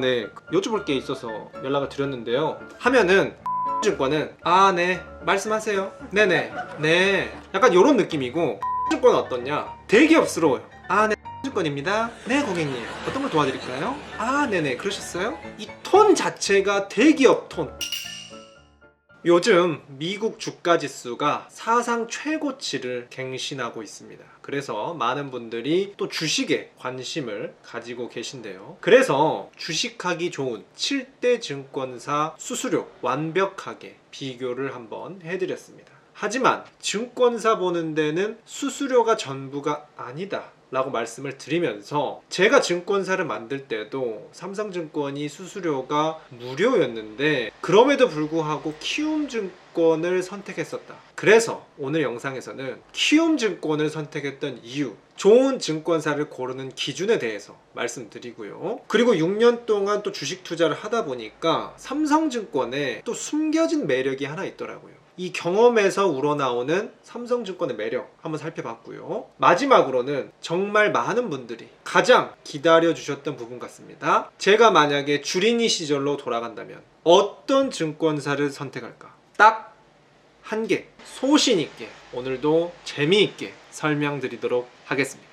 네. 여쭤볼 게 있어서 연락을 드렸는데요. 하면은 증권은 네. 말씀하세요. 네네. 네. 약간 요런 느낌이고 증권은 어떻냐? 대기업스러워요. 네. 증권입니다. 네, 고객님. 어떤 걸 도와드릴까요? 네네. 그러셨어요? 이 톤 자체가 대기업 톤. 요즘 미국 주가 지수가 사상 최고치를 갱신하고 있습니다. 그래서 많은 분들이 또 주식에 관심을 가지고 계신데요. 그래서 주식하기 좋은 7대 증권사 수수료 완벽하게 비교를 한번 해드렸습니다. 하지만 증권사 보는 데는 수수료가 전부가 아니다 라고 말씀을 드리면서, 제가 증권사를 만들 때도 삼성증권이 수수료가 무료였는데 그럼에도 불구하고 키움증권을 선택했었다. 그래서 오늘 영상에서는 키움증권을 선택했던 이유, 좋은 증권사를 고르는 기준에 대해서 말씀드리고요. 그리고 6년 동안 또 주식 투자를 하다 보니까 삼성증권에 또 숨겨진 매력이 하나 있더라고요. 이 경험에서 우러나오는 삼성증권의 매력 한번 살펴봤고요. 마지막으로는 정말 많은 분들이 가장 기다려주셨던 부분 같습니다. 제가 만약에 주린이 시절로 돌아간다면 어떤 증권사를 선택할까? 딱 한 개, 소신 있게 오늘도 재미있게 설명드리도록 하겠습니다.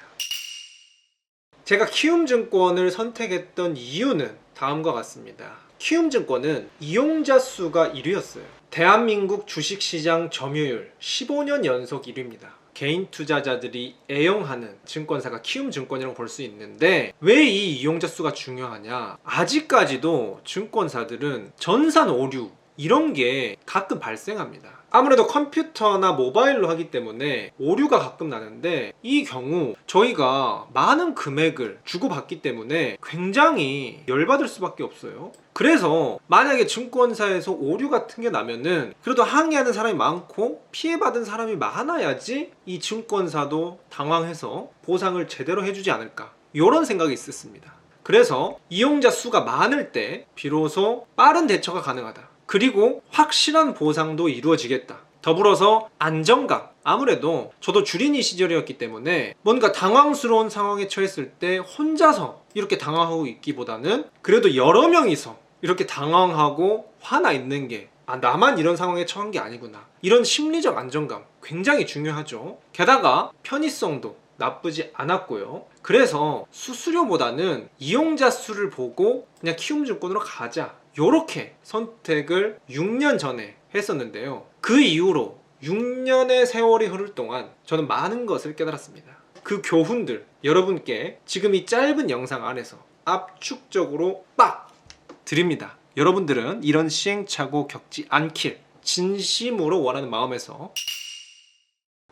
제가 키움증권을 선택했던 이유는 다음과 같습니다. 키움증권은 이용자 수가 1위였어요. 대한민국 주식시장 점유율 15년 연속 1위입니다. 개인 투자자들이 애용하는 증권사가 키움증권이라고 볼 수 있는데, 왜 이 이용자 수가 중요하냐? 아직까지도 증권사들은 전산 오류 이런 게 가끔 발생합니다. 아무래도 컴퓨터나 모바일로 하기 때문에 오류가 가끔 나는데, 이 경우 저희가 많은 금액을 주고받기 때문에 굉장히 열받을 수밖에 없어요. 그래서 만약에 증권사에서 오류 같은 게 나면은 그래도 항의하는 사람이 많고 피해받은 사람이 많아야지 이 증권사도 당황해서 보상을 제대로 해주지 않을까, 이런 생각이 있었습니다. 그래서 이용자 수가 많을 때 비로소 빠른 대처가 가능하다. 그리고 확실한 보상도 이루어지겠다. 더불어서 안정감. 아무래도 저도 주린이 시절이었기 때문에 뭔가 당황스러운 상황에 처했을 때 혼자서 이렇게 당황하고 있기보다는 그래도 여러 명이서 이렇게 당황하고 화나 있는 게 나만 이런 상황에 처한 게 아니구나, 이런 심리적 안정감 굉장히 중요하죠. 게다가 편의성도 나쁘지 않았고요. 그래서 수수료보다는 이용자 수를 보고 그냥 키움증권으로 가자, 요렇게 선택을 6년 전에 했었는데요. 그 이후로 6년의 세월이 흐를 동안 저는 많은 것을 깨달았습니다. 그 교훈들 여러분께 지금 이 짧은 영상 안에서 압축적으로 빡 드립니다. 여러분들은 이런 시행착오 겪지 않길 진심으로 원하는 마음에서,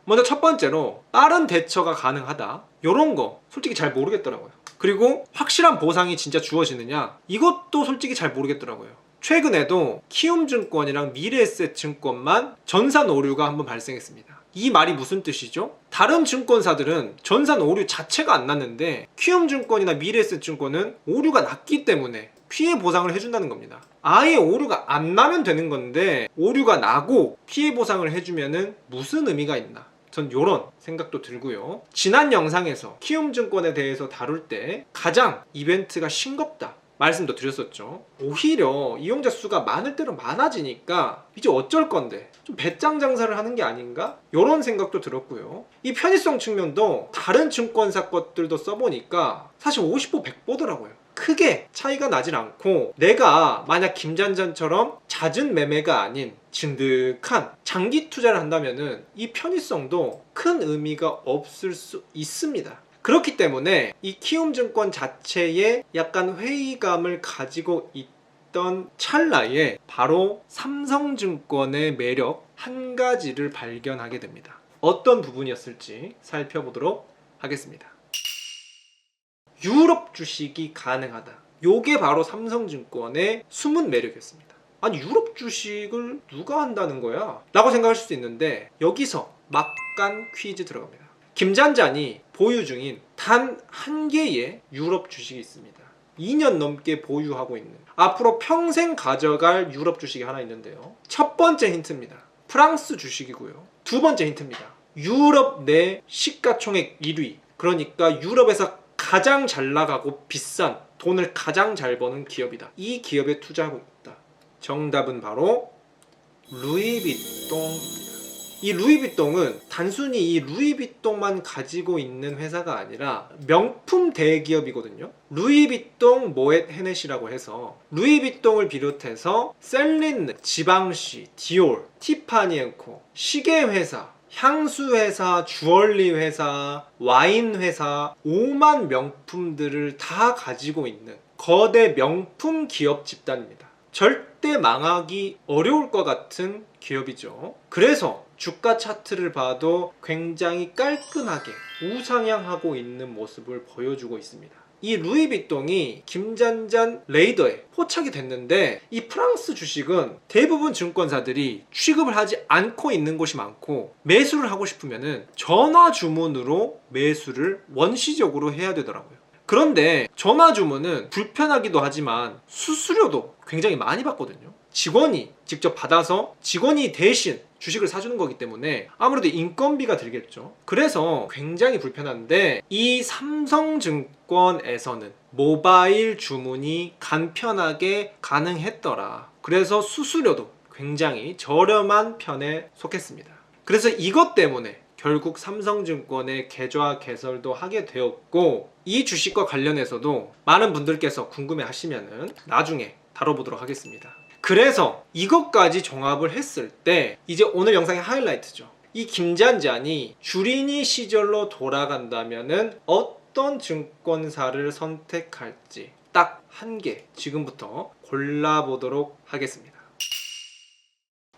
먼저 첫 번째로 빠른 대처가 가능하다. 요런 거 솔직히 잘 모르겠더라고요. 그리고 확실한 보상이 진짜 주어지느냐, 이것도 솔직히 잘 모르겠더라고요. 최근에도 키움증권이랑 미래에셋증권만 전산 오류가 한번 발생했습니다. 이 말이 무슨 뜻이죠? 다른 증권사들은 전산 오류 자체가 안 났는데 키움증권이나 미래에셋증권은 오류가 났기 때문에 피해 보상을 해준다는 겁니다. 아예 오류가 안 나면 되는 건데 오류가 나고 피해 보상을 해주면은 무슨 의미가 있나, 전 이런 생각도 들고요. 지난 영상에서 키움증권에 대해서 다룰 때 가장 이벤트가 싱겁다 말씀도 드렸었죠. 오히려 이용자 수가 많을 대로 많아지니까 이제 어쩔 건데 좀 배짱 장사를 하는 게 아닌가, 이런 생각도 들었고요. 이 편의성 측면도 다른 증권사 것들도 써보니까 사실 50보 100보더라고요. 크게 차이가 나진 않고, 내가 만약 김잔잔처럼 잦은 매매가 아닌 진득한 장기 투자를 한다면은 이 편의성도 큰 의미가 없을 수 있습니다. 그렇기 때문에 이 키움증권 자체에 약간 회의감을 가지고 있던 찰나에 바로 삼성증권의 매력 한 가지를 발견하게 됩니다. 어떤 부분이었을지 살펴보도록 하겠습니다. 유럽 주식이 가능하다. 요게 바로 삼성증권의 숨은 매력이었습니다. 아니, 유럽 주식을 누가 한다는 거야? 라고 생각하실 수 있는데, 여기서 막간 퀴즈 들어갑니다. 김잔잔이 보유 중인 단 한 개의 유럽 주식이 있습니다. 2년 넘게 보유하고 있는, 앞으로 평생 가져갈 유럽 주식이 하나 있는데요. 첫 번째 힌트입니다. 프랑스 주식이고요. 두 번째 힌트입니다. 유럽 내 시가총액 1위, 그러니까 유럽에서 가장 잘 나가고 비싼 돈을 가장 잘 버는 기업이다. 이 기업에 투자하고 있다. 정답은 바로 루이비통. 이 루이비통은 단순히 이 루이비통만 가지고 있는 회사가 아니라 명품 대기업이거든요. 루이비통 모엣 헤넷이라고 해서 루이비통을 비롯해서 셀린, 지방시, 디올, 티파니 앤코, 시계 회사, 향수 회사, 주얼리 회사, 와인 회사, 5만 명품들을 다 가지고 있는 거대 명품 기업 집단입니다. 절대 망하기 어려울 것 같은 기업이죠. 그래서 주가 차트를 봐도 굉장히 깔끔하게 우상향하고 있는 모습을 보여주고 있습니다. 이 루이비통이 김잔잔 레이더에 포착이 됐는데 이 프랑스 주식은 대부분 증권사들이 취급을 하지 않고 있는 곳이 많고 매수를 하고 싶으면 전화 주문으로 매수를 원시적으로 해야 되더라고요. 그런데 전화 주문은 불편하기도 하지만 수수료도 굉장히 많이 받거든요. 직원이 직접 받아서 직원이 대신 주식을 사주는 거기 때문에 아무래도 인건비가 들겠죠. 그래서 굉장히 불편한데 이 삼성증권에서는 모바일 주문이 간편하게 가능했더라. 그래서 수수료도 굉장히 저렴한 편에 속했습니다. 그래서 이것 때문에 결국 삼성증권의 계좌 개설도 하게 되었고 이 주식과 관련해서도 많은 분들께서 궁금해 하시면은 나중에 다뤄보도록 하겠습니다. 그래서 이것까지 종합을 했을 때 이제 오늘 영상의 하이라이트죠. 이 김잔잔이 주린이 시절로 돌아간다면은 어떤 증권사를 선택할지 딱 한 개 지금부터 골라보도록 하겠습니다.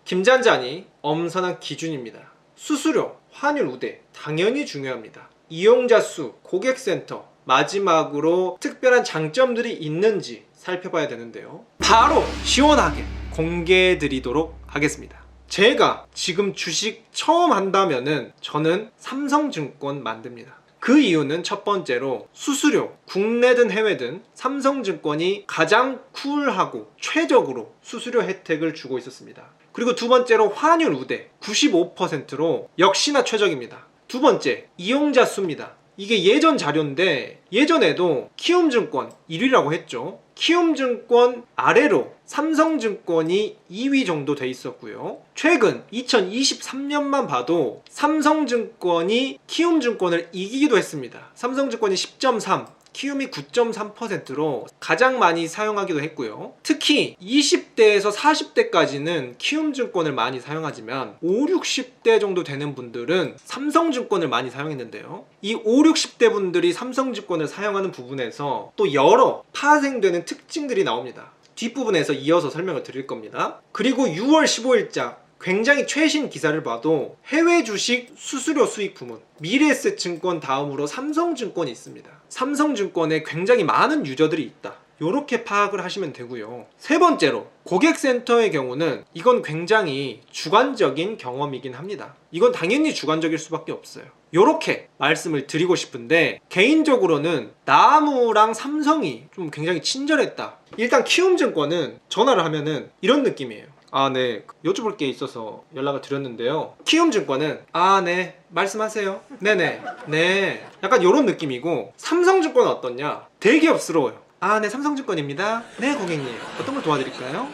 김잔잔이 엄선한 기준입니다. 수수료, 환율 우대 당연히 중요합니다. 이용자 수, 고객센터, 마지막으로 특별한 장점들이 있는지 살펴봐야 되는데요. 바로 시원하게 공개해 드리도록 하겠습니다. 제가 지금 주식 처음 한다면은 저는 삼성증권 만듭니다. 그 이유는 첫 번째로 수수료, 국내든 해외든 삼성증권이 가장 쿨하고 최적으로 수수료 혜택을 주고 있었습니다. 그리고 두 번째로 환율 우대 95%로 역시나 최적입니다. 두 번째, 이용자 수입니다. 이게 예전 자료인데 예전에도 키움증권 1위라고 했죠. 키움증권 아래로 삼성증권이 2위 정도 돼 있었고요. 최근 2023년만 봐도 삼성증권이 키움증권을 이기기도 했습니다. 삼성증권이 10.3, 키움이 9.3%로 가장 많이 사용하기도 했고요. 특히 20대에서 40대까지는 키움증권을 많이 사용하지만 5, 60대 정도 되는 분들은 삼성증권을 많이 사용했는데요. 이 5, 60대 분들이 삼성증권을 사용하는 부분에서 또 여러 파생되는 특징들이 나옵니다. 뒷부분에서 이어서 설명을 드릴 겁니다. 그리고 6월 15일자 굉장히 최신 기사를 봐도 해외 주식 수수료 수익 부문 미래에셋증권 다음으로 삼성증권이 있습니다. 삼성증권에 굉장히 많은 유저들이 있다. 이렇게 파악을 하시면 되고요. 세 번째로 고객센터의 경우는 이건 굉장히 주관적인 경험이긴 합니다. 이건 당연히 주관적일 수밖에 없어요. 이렇게 말씀을 드리고 싶은데 개인적으로는 나무랑 삼성이 좀 굉장히 친절했다. 일단 키움증권은 전화를 하면은 이런 느낌이에요. 네, 여쭤볼 게 있어서 연락을 드렸는데요. 키움증권은 네, 말씀하세요. 네네, 네, 약간 이런 느낌이고 삼성증권은 어떻냐? 대기업스러워요. 네, 삼성증권입니다. 네, 고객님, 어떤 걸 도와드릴까요?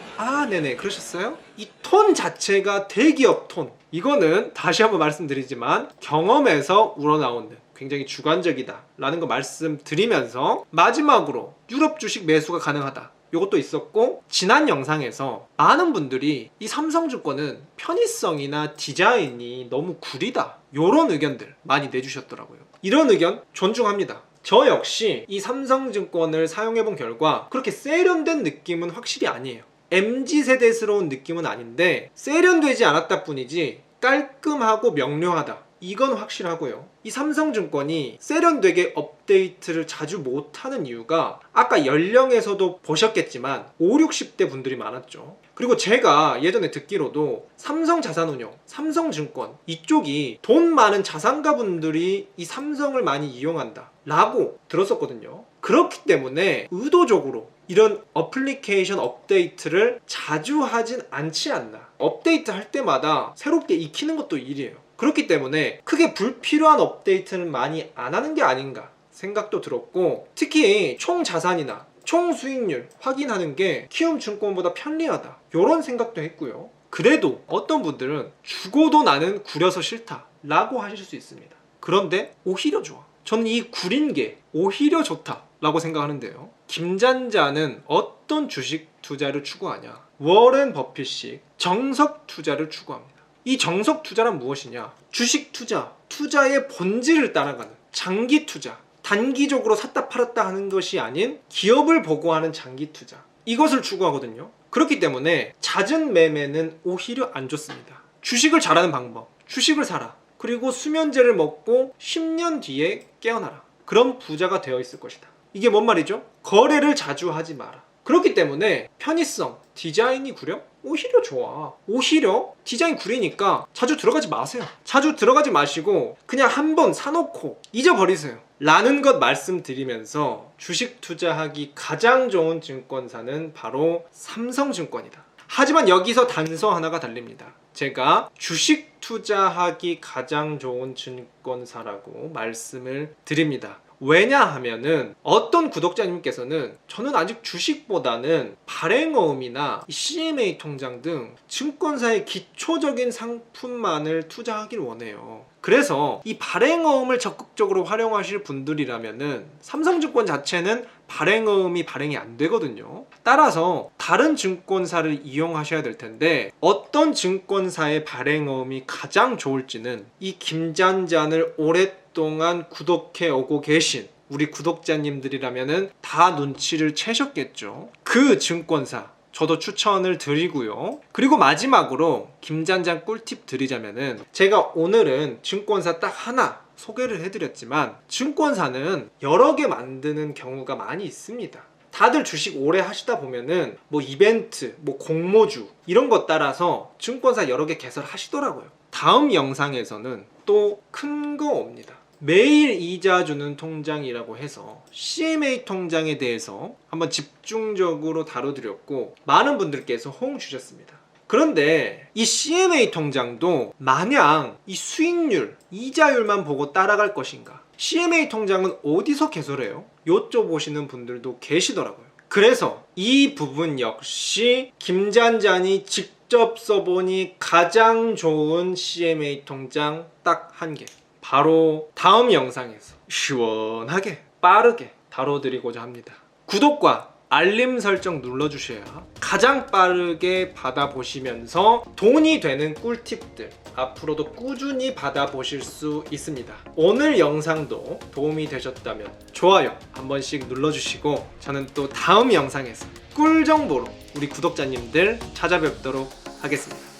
네네, 그러셨어요? 이 톤 자체가 대기업 톤. 이거는 다시 한번 말씀드리지만 경험에서 우러나오는 굉장히 주관적이다 라는 거 말씀드리면서 마지막으로 유럽 주식 매수가 가능하다, 이것도 있었고, 지난 영상에서 많은 분들이 이 삼성증권은 편의성이나 디자인이 너무 구리다, 이런 의견들 많이 내주셨더라고요. 이런 의견 존중합니다. 저 역시 이 삼성증권을 사용해본 결과 그렇게 세련된 느낌은 확실히 아니에요. MZ세대스러운 느낌은 아닌데 세련되지 않았다 뿐이지 깔끔하고 명료하다, 이건 확실하고요. 이 삼성증권이 세련되게 업데이트를 자주 못하는 이유가 아까 연령에서도 보셨겠지만 5, 60대 분들이 많았죠. 그리고 제가 예전에 듣기로도 삼성자산운용, 삼성증권 이쪽이 돈 많은 자산가 분들이 이 삼성을 많이 이용한다 라고 들었었거든요. 그렇기 때문에 의도적으로 이런 어플리케이션 업데이트를 자주 하진 않지 않나. 업데이트 할 때마다 새롭게 익히는 것도 일이에요. 그렇기 때문에 크게 불필요한 업데이트는 많이 안 하는 게 아닌가 생각도 들었고, 특히 총 자산이나 총 수익률 확인하는 게 키움증권보다 편리하다, 이런 생각도 했고요. 그래도 어떤 분들은 죽어도 나는 구려서 싫다 라고 하실 수 있습니다. 그런데 오히려 좋아. 저는 이 구린 게 오히려 좋다 라고 생각하는데요. 김잔자는 어떤 주식 투자를 추구하냐? 워렌 버핏이 정석 투자를 추구합니다. 이 정석 투자란 무엇이냐? 주식 투자, 투자의 본질을 따라가는 장기 투자, 단기적으로 샀다 팔았다 하는 것이 아닌 기업을 보고 하는 장기 투자, 이것을 추구하거든요. 그렇기 때문에 잦은 매매는 오히려 안 좋습니다. 주식을 잘하는 방법, 주식을 사라. 그리고 수면제를 먹고 10년 뒤에 깨어나라. 그런 부자가 되어 있을 것이다. 이게 뭔 말이죠? 거래를 자주 하지 마라. 그렇기 때문에 편의성, 디자인이 구려? 오히려 좋아. 오히려 디자인 구리니까 자주 들어가지 마세요. 자주 들어가지 마시고 그냥 한번 사놓고 잊어버리세요 라는 것 말씀드리면서 주식 투자하기 가장 좋은 증권사는 바로 삼성증권이다. 하지만 여기서 단서 하나가 달립니다. 제가 주식 투자하기 가장 좋은 증권사라고 말씀을 드립니다. 왜냐하면은 어떤 구독자님께서는 저는 아직 주식보다는 발행어음이나 CMA 통장 등 증권사의 기초적인 상품만을 투자하길 원해요. 그래서 이 발행어음을 적극적으로 활용하실 분들이라면은 삼성증권 자체는 발행어음이 발행이 안 되거든요. 따라서 다른 증권사를 이용하셔야 될 텐데 어떤 증권사의 발행어음이 가장 좋을지는 이 김잔잔을 오랫동안 구독해 오고 계신 우리 구독자님들이라면은 다 눈치를 채셨겠죠. 그 증권사 저도 추천을 드리고요. 그리고 마지막으로 김잔잔 꿀팁 드리자면은 제가 오늘은 증권사 딱 하나 소개를 해드렸지만 증권사는 여러 개 만드는 경우가 많이 있습니다. 다들 주식 오래 하시다 보면은 뭐 이벤트, 뭐 공모주 이런 것 따라서 증권사 여러 개 개설하시더라고요. 다음 영상에서는 또 큰 거 옵니다. 매일 이자 주는 통장이라고 해서 CMA 통장에 대해서 한번 집중적으로 다뤄드렸고 많은 분들께서 호응 주셨습니다. 그런데 이 CMA 통장도 마냥 이 수익률, 이자율만 보고 따라갈 것인가? CMA 통장은 어디서 개설해요? 여쭤보시는 분들도 계시더라고요. 그래서 이 부분 역시 김잔잔이 직접 써보니 가장 좋은 CMA 통장 딱 한 개. 바로 다음 영상에서 시원하게 빠르게 다뤄드리고자 합니다. 구독과 알림 설정 눌러주셔야 가장 빠르게 받아보시면서 돈이 되는 꿀팁들 앞으로도 꾸준히 받아보실 수 있습니다. 오늘 영상도 도움이 되셨다면 좋아요 한 번씩 눌러주시고 저는 또 다음 영상에서 꿀 정보로 우리 구독자님들 찾아뵙도록 하겠습니다.